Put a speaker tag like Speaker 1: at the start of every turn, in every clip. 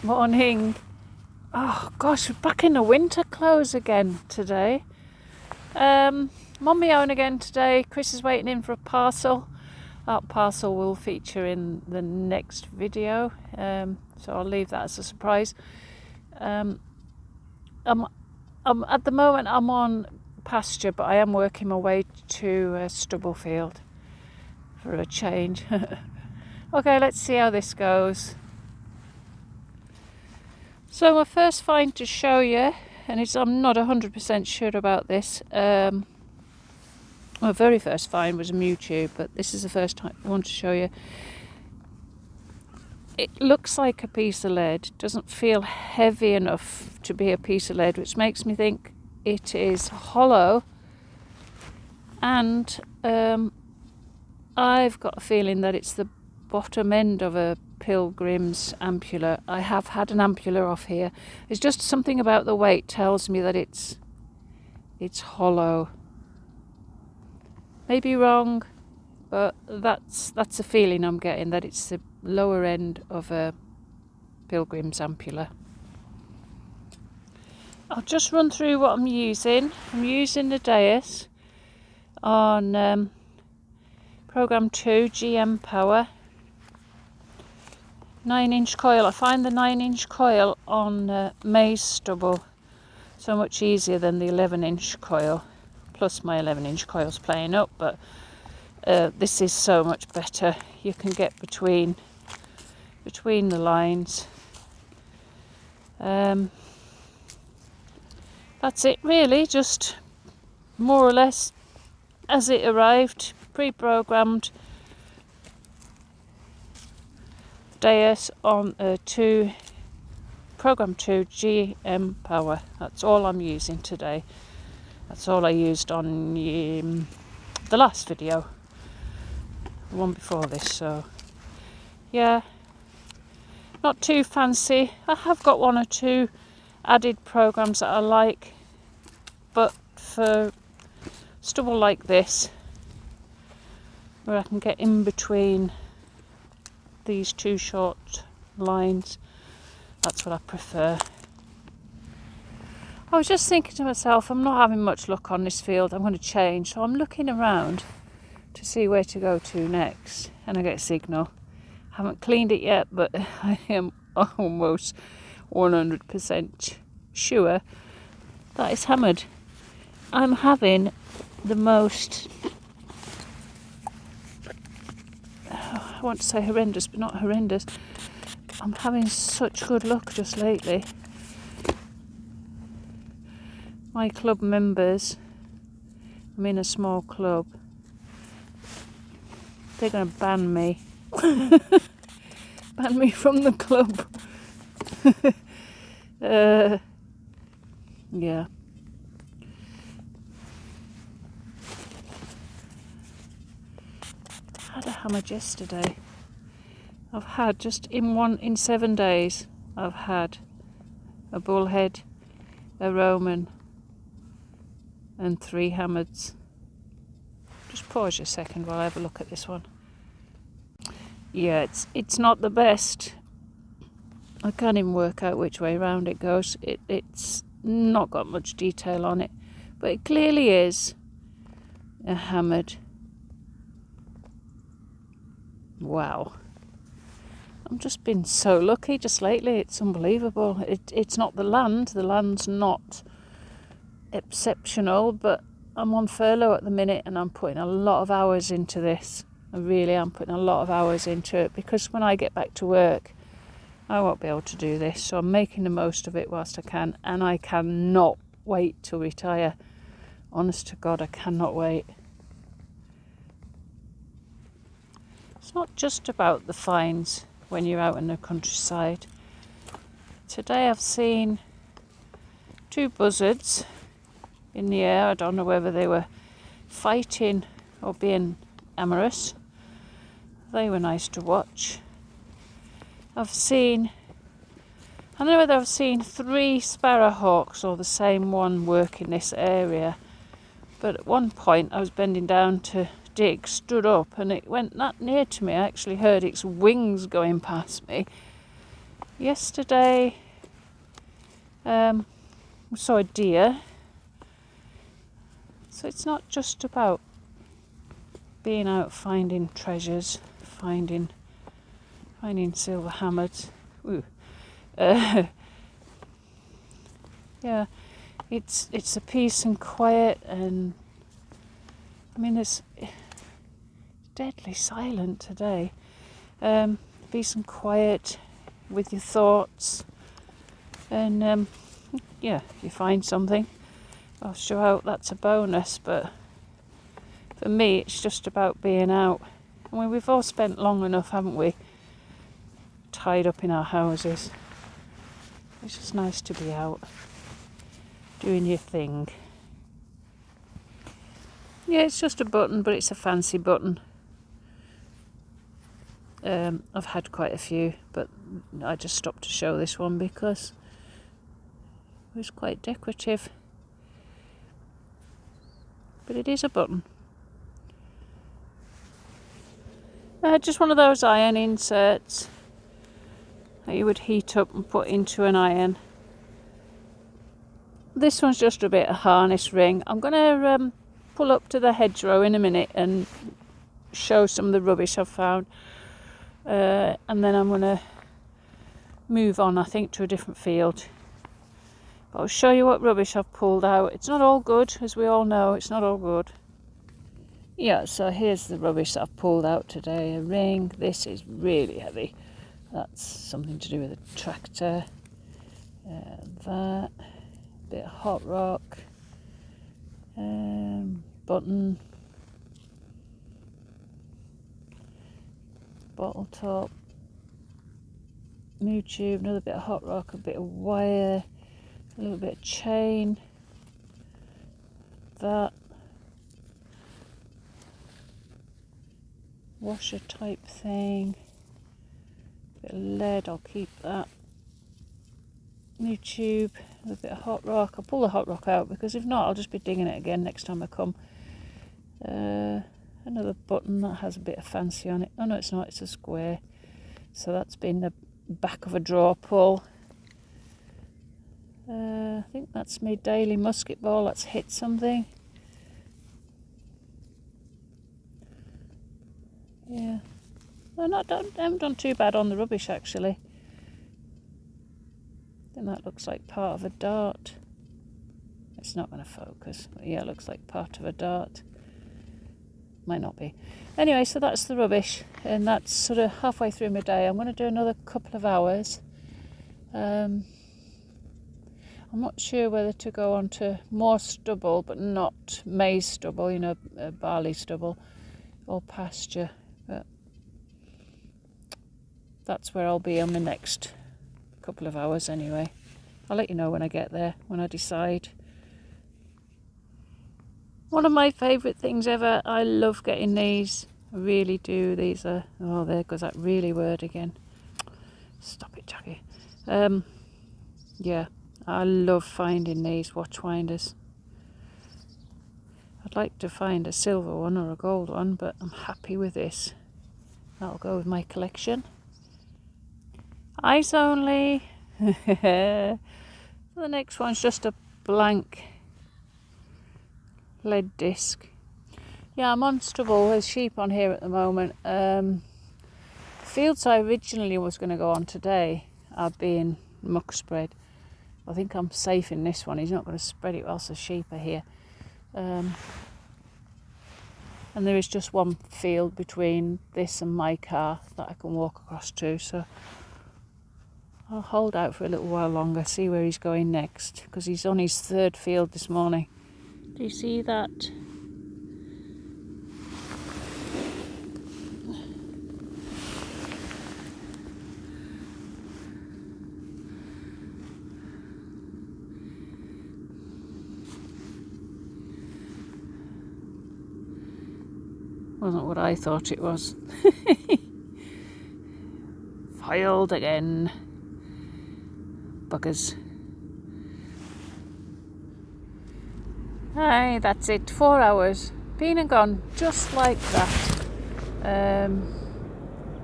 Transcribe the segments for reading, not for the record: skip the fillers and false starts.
Speaker 1: Morning. Oh gosh, we're back in the winter clothes again today. I'm on my own again today. Chris is waiting in for a parcel. That parcel will feature in the next video, so I'll leave that as a surprise. I'm at the moment I'm on pasture, but I am working my way to a stubble field for a change. Okay, let's see how this goes. So my first find to show you, and I'm not 100% sure about this. My very first find was a Mew tube, but this is the first time I want to show you. It looks like a piece of lead, doesn't feel heavy enough to be a piece of lead, which makes me think it is hollow. And I've got a feeling that it's the bottom end of a Pilgrim's ampulla. I have had an ampulla off here. It's just something about the weight tells me that it's hollow. Maybe wrong, but that's a feeling I'm getting, that it's the lower end of a Pilgrim's ampulla. I'll just run through what I'm using. I'm using the Deus on program 2 GM power. 9-inch coil. I find the 9-inch coil on maize stubble so much easier than the 11-inch coil. Plus my 11-inch coil's playing up, but this is so much better. You can get between the lines. That's it really, just more or less as it arrived, pre-programmed. Deus on program 2 GM power. That's all I'm using today. That's all I used on the last video, the one before this. So yeah, not too fancy. I have got one or two added programs that I like, but for stubble like this, where I can get in between these two short lines, that's what I prefer. I was just thinking to myself, I'm not having much luck on this field, I'm going to change. So I'm looking around to see where to go to next, and I get a signal. I haven't cleaned it yet, but I am almost 100% sure that it's hammered. I'm having the most, I want to say horrendous, but not horrendous. I'm having such good luck just lately. My club members, I'm in a small club, they're going to ban me. Ban me from the club. Yeah. I had a hammered yesterday. I've had just in 7 days, I've had a bullhead, a Roman, and 3 hammers. Just pause a second while I have a look at this one. Yeah, it's not the best. I can't even work out which way round it goes. It's not got much detail on it, but it clearly is a hammered. Wow. I've just been so lucky just lately, it's unbelievable. It's not the land's not exceptional, but I'm on furlough at the minute and I'm putting a lot of hours into this. I really am putting a lot of hours into it, because when I get back to work I won't be able to do this, so I'm making the most of it whilst I can, and I cannot wait to retire. Honest to God, I cannot wait. It's not just about the finds when you're out in the countryside. Today I've seen 2 buzzards in the air. I don't know whether they were fighting or being amorous. They were nice to watch. I don't know whether I've seen 3 sparrowhawks or the same one work in this area, but at one point I was bending down to dig, stood up, and it went that near to me. I actually heard its wings going past me. Yesterday we saw a deer. So it's not just about being out finding treasures, finding silver hammers. Ooh. Yeah, it's the peace and quiet, and I mean it's deadly silent today. Peace and quiet with your thoughts, and yeah, if you find something, I'll show out, that's a bonus, but for me it's just about being out. I mean, we've all spent long enough, haven't we, tied up in our houses. It's just nice to be out doing your thing. Yeah, it's just a button, but it's a fancy button. I've had quite a few, but I just stopped to show this one because it was quite decorative. But it is a button. Just one of those iron inserts that you would heat up and put into an iron. This one's just a bit of harness ring. I'm going to pull up to the hedgerow in a minute and show some of the rubbish I've found. And then I'm going to move on, I think, to a different field. But I'll show you what rubbish I've pulled out. It's not all good, as we all know, it's not all good. Yeah, so here's the rubbish that I've pulled out today. A ring. This is really heavy. That's something to do with a tractor. That. Bit of hot rock. Button. Bottle top. New tube. Another bit of hot rock. A bit of wire. A little bit of chain. That. Washer type thing. Bit of lead, I'll keep that. New tube, a bit of hot rock. I'll pull the hot rock out because if not I'll just be digging it again next time I come. Another button that has a bit of fancy on it. Oh no, it's not, it's a square. So that's been the back of a drawer pull. I think that's my daily musket ball that's hit something. Yeah, I haven't done too bad on the rubbish actually. I think that looks like part of a dart. It's not going to focus, but yeah, it looks like part of a dart. Might not be. Anyway, so that's the rubbish, and that's sort of halfway through my day. I'm going to do another couple of hours. I'm not sure whether to go on to more stubble, but not maize stubble, you know, barley stubble, or pasture. But that's where I'll be on the next couple of hours anyway. I'll let you know when I get there, when I decide. One of my favourite things ever. I love getting these. I really do. These are, oh, there goes that really word again. Stop it, Jackie. Yeah, I love finding these watchwinders. I'd like to find a silver one or a gold one, but I'm happy with this. That'll go with my collection. Eyes only. The next one's just a blank lead disc. Yeah, I'm on stubble. There's sheep on here at the moment. Fields I originally was going to go on today are being muck spread. I think I'm safe in this one. He's not going to spread it whilst the sheep are here. And there is just one field between this and my car that I can walk across to, so I'll hold out for a little while longer, see where he's going next, because he's on his third field this morning. Do you see that? Wasn't what I thought it was. Filed again. Buggers. Aye, that's it. 4 hours. Been and gone, just like that.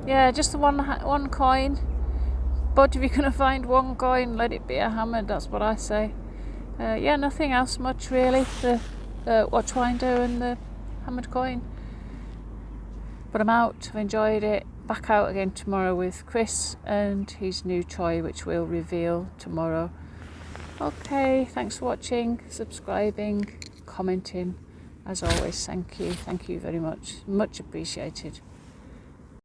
Speaker 1: Yeah, just the one coin. But if you're going to find one coin, let it be a hammered, that's what I say. Yeah, nothing else much really, the watchwinder and the hammered coin. But I'm out, I've enjoyed it. Back out again tomorrow with Chris and his new toy, which we'll reveal tomorrow. Okay, thanks for watching, subscribing, commenting. As always, thank you very much appreciated.